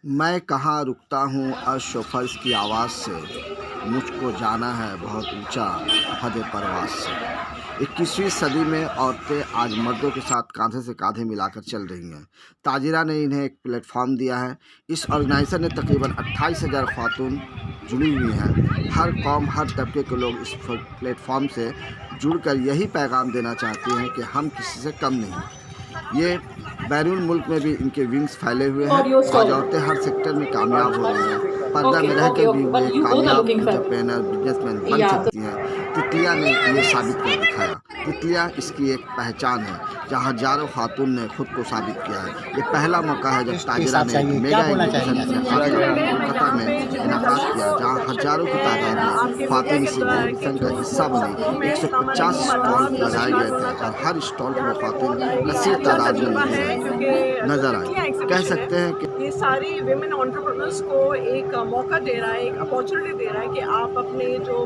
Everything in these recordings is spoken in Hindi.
मैं कहाँ रुकता हूँ अर्श-ओ-फर्श की आवाज़ से, मुझको जाना है बहुत ऊँचा हद परवाज़ से। 21वीं सदी में औरतें आज मर्दों के साथ काँधे से काँधे मिलाकर चल रही हैं। ताजिरा ने इन्हें एक प्लेटफ़ॉर्म दिया है। इस ऑर्गेनाइज़ेशन ने तकरीबन 28,000 ख़वातून जुड़ी हुई हैं। हर कौम, हर तबके के लोग इस प्लेटफ़ॉर्म से जुड़कर यही पैगाम देना चाहते हैं कि हम किसी से कम नहीं। ये बैरून मुल्क में भी इनके विंग्स फैले हुए हैं। आज औरतें हर सेक्टर में कामयाब हो रही हैं। पर्दा में रहकर भी वो एक कामयाब एंटरप्रेन्योर, बिजनेसमैन बन सकती हैं। तितलियाँ ने ये साबित कर दिखाया। तितलियाँ इसकी एक पहचान है, जहाँ हज़ारों खातून ने खुद को साबित किया है। ये पहला मौका है जब ताजिरा ने मेगा एग्जीबिशन कोलकाता में इनकाद किया, जहाँ हज़ारों की तादाद में खातून इस एग्जीबिशन का हिस्सा बनी। 150 स्टॉल लगाए गए थे और हर स्टॉल में खातून कसीर तादाद में नजर आई। कह सकते हैं कि ये सारी विमेन एंटरप्रेन्योर्स को एक मौका दे रहा है, एक अपॉर्चुनिटी दे रहा है कि आप अपने जो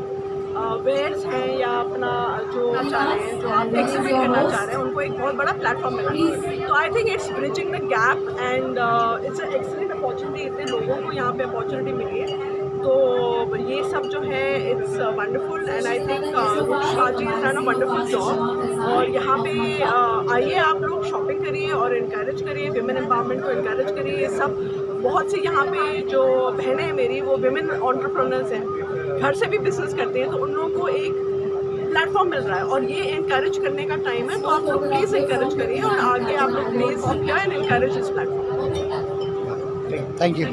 वेयर्स हैं या अपना जो चाह रहे हैं, जो आप एक्सिबिट करना चाह रहे हैं, उनको एक बहुत बड़ा प्लेटफॉर्म मिला है। तो I think it's bridging the gap and it's an excellent opportunity. इतने लोगों को यहाँ पे अपॉर्चुनिटी मिली है, तो ये सब जो है it's wonderful and I think Shaji is done a wonderful job. और यहाँ पे आइए आप लोग शॉपिंग करिए और इनकरेज करिए, विमेन एम्पावरमेंट को इनकरेज करिए। ये सब बहुत सी यहाँ पे जो बहनें हैं मेरी, वो विमेन एंटरप्रेन्योर्स हैं, घर से भी बिजनेस करते हैं, तो उन लोगों को एक प्लेटफॉर्म मिल रहा है और ये इनकरेज करने का टाइम है। तो आप लोग प्लीज़ इनकरेज करिए और आगे आप लोग प्लीज़ एंड इनकरेज इस प्लेटफॉर्म। Thank you.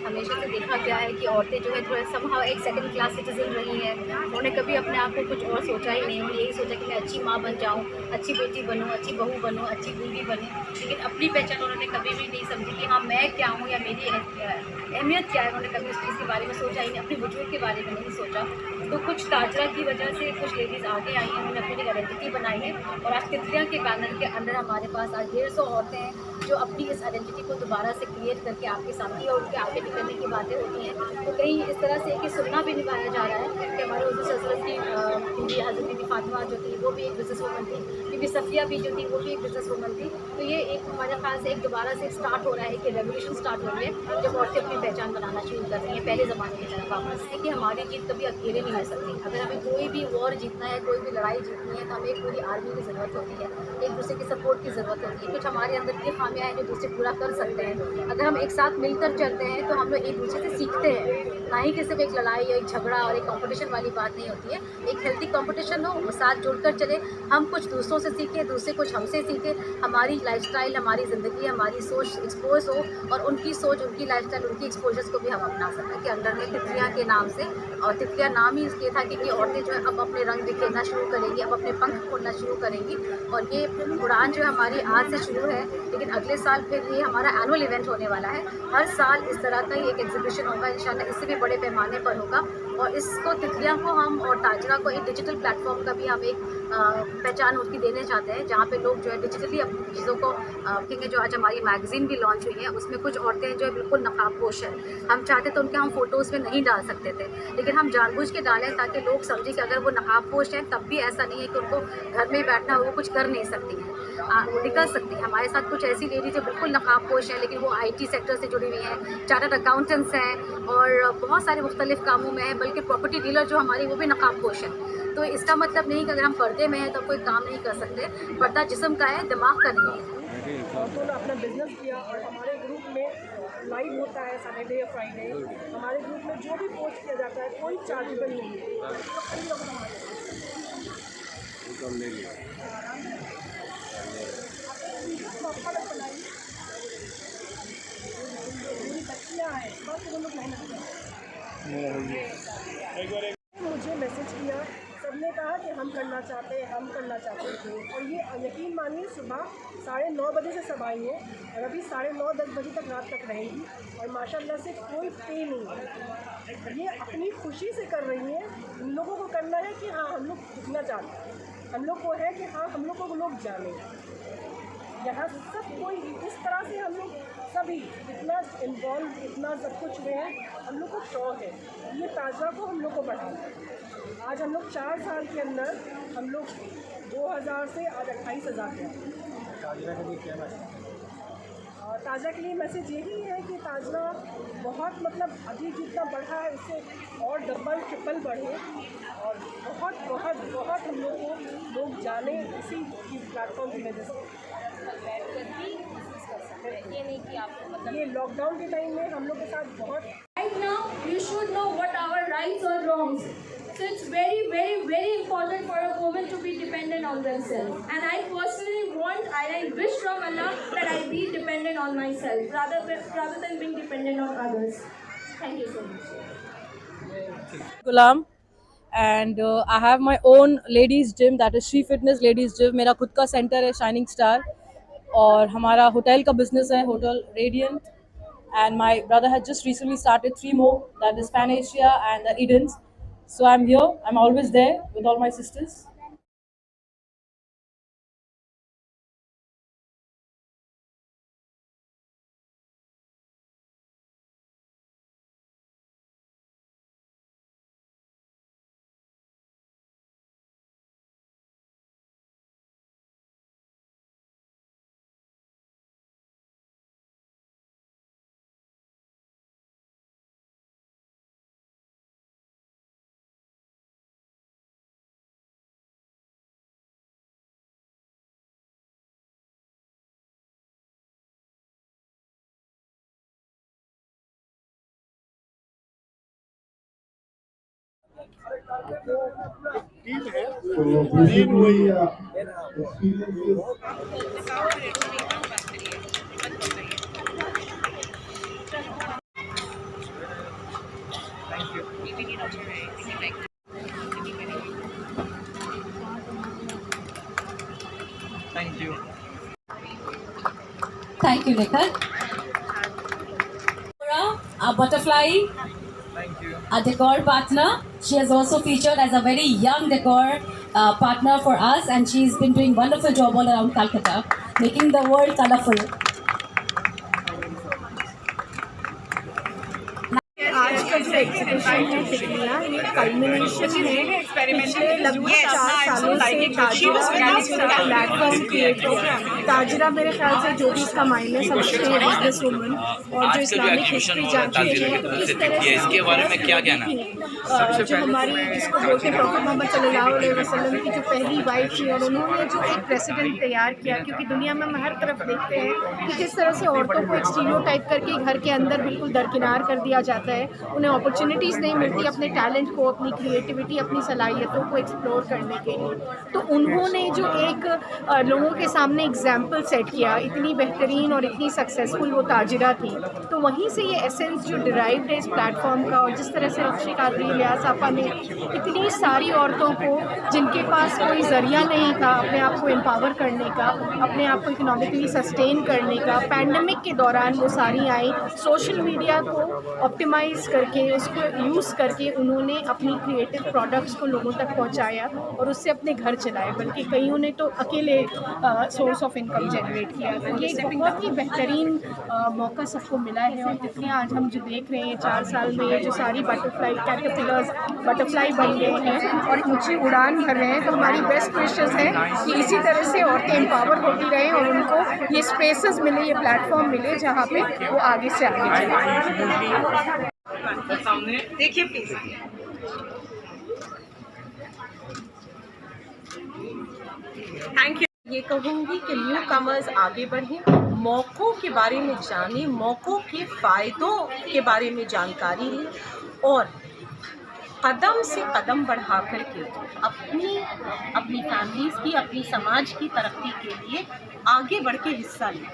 हमेशा से देखा गया है कि औरतें जो है थोड़ा समहाउ एक सेकंड क्लास सिटीजन रही हैं। उन्होंने कभी अपने आप को कुछ और सोचा ही नहीं। उन्होंने यही सोचा कि मैं अच्छी माँ बन जाऊँ, अच्छी बेटी बनूँ, अच्छी बहू बनूँ, अच्छी बीवी बनूँ। लेकिन अपनी पहचान उन्होंने कभी भी नहीं समझी कि हाँ मैं क्या हूँ या मेरी अहमियत क्या है। उन्होंने कभी उस चीज़ के बारे में सोचा ही नहीं, अपने वजूद के बारे में नहीं सोचा। तो कुछ ताजरा की वजह से कुछ लेडीज़ आगे आई हैं, उन्होंने अपनी एक आइडेंटिटी बनाई है। और आज तितलियाँ के बैनर के अंदर हमारे पास आज 150 औरतें हैं जो अपनी इस आइडेंटिटी को दोबारा से क्रिएट करके आपके सामने और उनके आगे निकलने की बातें होती हैं। तो कहीं इस तरह से एक सुन्ना भी निभाया जा रहा है कि हमारे हुज़ूर सल्लल्लाहु अलैहि वसल्लम की बीवी हज़रत बीबी फातिमा जो थी वो भी एक बिज़नेस वूमन थी, बीबी सफ़िया भी जो थी वो भी एक बिज़नेस वूमन थी। तो ये एक हमारे ख्याल से एक दोबारा से स्टार्ट हो रहा है, एक रेवोल्यूशन स्टार्ट हो रही है जब औरतें अपनी पहचान बनाना शुरू कर रही हैं पहले ज़माने की तरह वापस से। कि हमारी जीत कभी अकेले नहीं हो सकती। अगर हमें कोई भी वॉर जीतना है, कोई भी लड़ाई जीतनी है, तो हमें एक पूरी आर्मी की ज़रूरत होती है, एक दूसरे की सपोर्ट की ज़रूरत होती है। कुछ हमारे अंदर की खामियाँ हैं जो दूसरे पूरा कर सकते हैं। अगर हम एक साथ मिलकर चलते हैं तो हम लोग एक दूसरे से सीखते हैं, ना ही कि सिर्फ एक लड़ाई या एक झगड़ा और एक कंपटीशन वाली बात नहीं होती है। एक हेल्दी कंपटीशन हो, साथ जुड़कर चले, हम कुछ दूसरों से सीखें, दूसरे कुछ हमसे सीखें, हमारी लाइफस्टाइल, हमारी ज़िंदगी, हमारी सोच एक्सपोज हो और उनकी सोच, उनकी लाइफस्टाइल, उनकी एक्सपोजर्स को भी हम अपना सकें। कि अंडर में तितलियाँ के नाम से, और तितलियाँ नाम ही इसलिए था क्योंकि औरतें जो है अब अपने रंग बिखेरना शुरू करेंगी, अब अपने पंख खोलना शुरू करेंगी। और ये उड़ान जो है हमारी आज से शुरू है, लेकिन अगले साल फिर ये हमारा एनुअल इवेंट होने वाला है। हर साल इस तरह का ही एक एग्जीबिशन होगा, इंशाल्लाह इससे भी बड़े पैमाने पर होगा। और इसको तितलियाँ को हम और ताजरा को एक डिजिटल प्लेटफॉर्म का भी हम एक पहचान उसकी देने चाहते हैं, जहाँ पे लोग जो है डिजिटली अपनी चीज़ों को क्योंकि जो आज हमारी मैगज़ीन भी लॉन्च हुई है उसमें कुछ औरतें जो है बिल्कुल नकाबपोश है। हम चाहते तो उनके हम फ़ोटोज़ में नहीं डाल सकते थे, लेकिन हम जानबूझ के डालें ताकि लोग समझें कि अगर वो नकाबपोश हैं तब भी ऐसा नहीं है कि उनको घर में ही बैठना, वो कुछ कर नहीं सकती हैं, वो निकल सकती हैं। हमारे साथ कुछ ऐसी लेडीज़ जो बिल्कुल नकाबपोश हैं लेकिन वो IT सेक्टर से जुड़ी हुई हैं, चार्टर्ड अकाउंटेंट्स हैं और बहुत सारे मुख्तलिफ़ कामों में हैं, बल्कि प्रॉपर्टी डीलर जो हमारी वो भी नकाबपोश हैं। तो इसका मतलब नहीं कि अगर हम पर्दे में हैं तो कोई काम नहीं कर सकते। पर्दा जिस्म का है, दिमाग का नहीं है। औरतों ने अपना बिजनेस किया और हमारे ग्रुप में लाइव होता है सैटरडे या फ्राइडे। हमारे ग्रुप में जो भी पोस्ट किया जाता है कोई चार्जेबल नहीं है। पूरी बच्चियाँ हैं, बस वो लोग मेहनत करें। मुझे मैसेज किया, सबने कहा कि हम करना चाहते थे। और ये यकीन मानिए सुबह 9:30 बजे से सब आई हैं और अभी 9:30-10 बजे तक रात तक रहेंगी और माशाल्लाह से कोई पे नहीं है। ये अपनी खुशी से कर रही हैं। इन लोगों को करना है कि हाँ हम लोग दिखना चाहते हैं, हम लोग को है कि हाँ हम लोग को लोग जाने। यहाँ सब कोई इस तरह से हम लोग सभी इतना इन्वॉल्व, इतना सब कुछ हुए हैं, हम लोग को शौक़ है ये ताजरा को हम लोग को बढ़ाना है। आज हम लोग 4 साल के अंदर हम लोग 2000 से आज 28,000 के और ताज़ा के लिए मैसेज यही है कि ताज़ा बहुत मतलब अभी जितना बढ़ा है उससे और डबल ट्रिपल बढ़े और बहुत बहुत बहुत हम लोग जाने इसी की प्लेटफॉर्म की वजह से। ये नहीं कि आपको मतलब ये लॉकडाउन के टाइम में हम लोग के साथ बहुत Right now, you should know what our rights or wrongs. So it's very, very, very important for a woman to be dependent on themselves. And I personally want, and I wish from Allah that I be dependent on myself rather than being dependent on others. Thank you so much. Ghulam and I have my own ladies gym, that is Shri fitness ladies gym. मेरा खुद का सेंटर है शाइनिंग स्टार, और हमारा होटल का बिजनेस है hotel Radiant, and my brother has just recently started 3 more, that is Pan Asia and the Edens. So I am here, I am always there with all my sisters. Thank you, Nikhil. Our butterfly, a decor partner. She has also featured as a very young decor partner for us, and she's been doing wonderful job all around Calcutta, making the world colorful. आज का जो एग्जीबिशन है टिकलियाँ, ये कल्मिनेशन है पिछले लगभग 4 सालों से ताजिरा प्लेटफॉर्म क्रिएट हो। ताजिरा मेरे ख्याल से जो भी इसका मायने समझते हैं बिजनेस वुमन और जो इस्लामिक हिस्ट्री जानते हैं, तो किस तरह से इसके बारे में क्या कहना है, जो हमारी जिसको बोलते हैं प्रॉफेट मोहम्मद सल्लल्लाहु अलैहि वसल्लम की जो पहली वाइफ थी, और उन्होंने जो एक प्रेसिडेंट तैयार किया, क्योंकि दुनिया में हम हर तरफ देखते हैं कि किस तरह से औरतों को एक स्टीरियोटाइप करके घर के अंदर बिल्कुल दरकिनार कर दिया जाता है। उन्हें अपॉर्चुनिटीज़ नहीं मिलती अपने टैलेंट को, अपनी क्रिएटिविटी, अपनी सलाहियतों को एक्सप्लोर करने के लिए। तो उन्होंने जो एक लोगों के सामने एग्जाम्पल सेट किया, इतनी बेहतरीन और इतनी सक्सेसफुल वो ताजिरा थी। तो वहीं से ये एसेंस जो डिराइव्ड है इस प्लेटफॉर्म का, और जिस तरह से रक्षी कादरी लियास आपा ने इतनी सारी औरतों को जिनके पास कोई ज़रिया नहीं था अपने आप को एम्पावर करने का, अपने आप को इकोनॉमिकली सस्टेन करने का, पैंडमिक के दौरान वो सारी आई, सोशल मीडिया को ऑप्टिमाइज़ करके उसको यूज़ करके उन्होंने अपनी क्रिएटिव प्रोडक्ट्स को लोगों तक पहुंचाया और उससे अपने घर चलाए, बल्कि कईयों ने तो अकेले सोर्स ऑफ इनकम जनरेट किया। तो ये एक बहुत ही बेहतरीन मौका सबको मिला है। और तितलियाँ आज हम जो देख रहे हैं 4 साल में, ये जो सारी बटरफ्लाई कैटरपिलर्स बटरफ्लाई बन गए हैं और ऊँची उड़ान भर रहे हैं, तो हमारी बेस्ट विशेस है कि इसी तरह से औरतें एम्पावर होती रहें और उनको ये स्पेसेस मिले, ये प्लेटफॉर्म मिले जहाँ पे वो आगे से आगे चलें। देखिए प्लीज। Thank you. ये कहूँगी कि न्यू कमर्स आगे बढ़ें, मौक़ों के बारे में जानें, मौक़ों के फ़ायदों के बारे में जानकारी लें और कदम से कदम बढ़ा करके अपनी फैमिलीज़ की, अपनी समाज की तरक्की के लिए आगे बढ़ के हिस्सा लें।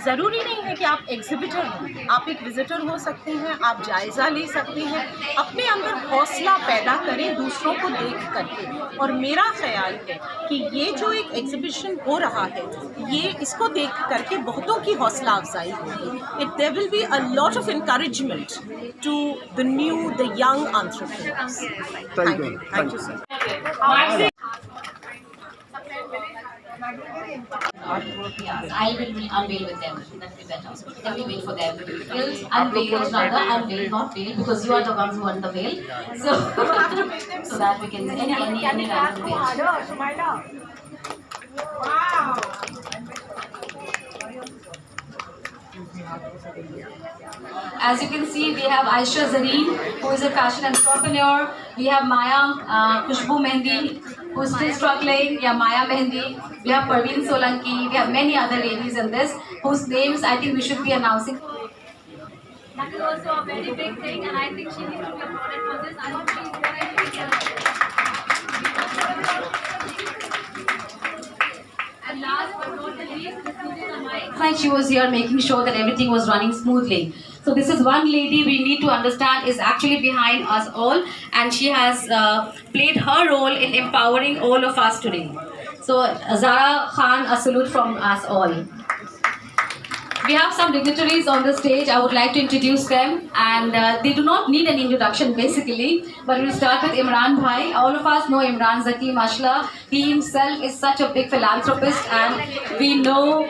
ज़रूरी नहीं है कि आप एग्जिबिटर हों, आप एक विज़िटर हो सकते हैं, आप जायज़ा ले सकते हैं, अपने अंदर हौसला पैदा करें दूसरों को देख करके। और मेरा ख़्याल है कि ये जो एक एग्जिबिशन हो रहा है, ये इसको देख करके बहुतों की हौसला अफजाई होगी। There will be a lot of encouragement to the young entrepreneurs. Thank you sir. I will unveil with them. That will be better. Then we wait for them. We'll unveil, rather unveil, not veil, because you are the ones who want the veil. So that we can any random veil. Wow. As you can see, we have Aisha Zareen, who is a fashion entrepreneur. We have Maya Khushbu Mehndi, who is still struggling. Yeah, Maya Mehndi. We have Parveen Solanki. We have many other ladies in this, whose names I think we should be announcing. That is also a very big thing, and I think she needs to be applauded for this. I hope she's here. And last but not the least, and she was here making sure that everything was running smoothly. So this is one lady we need to understand is actually behind us all, and she has played her role in empowering all of us today. So Zara Khan, a salute from us all. We have some dignitaries on the stage. I would like to introduce them, and they do not need an introduction basically, but we'll start with Imran Bhai. All of us know Imran Zaki, mashallah. He himself is such a big philanthropist, and we know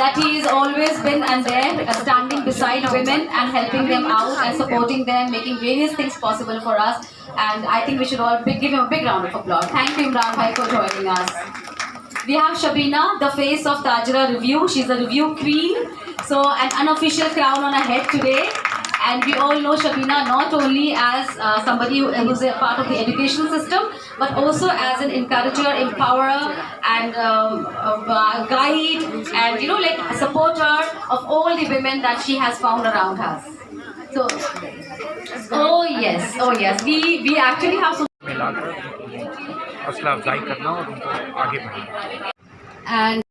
that he has always been and there standing beside women and helping them out and supporting them, making various things possible for us. And I think we should all give him a big round of applause. Thank you, Imran Bhai, for joining us. We have Shabina, the face of Tajra Review. She's a review queen. So an unofficial crown on her head today. And we all know Shabina not only as somebody who's a part of the education system, but also as an encourager, empowerer, and guide, and like a supporter of all the women that she has found around us. So, oh yes, we actually have some. हौसला अफजाई करना और उनको आगे बढ़ाना। And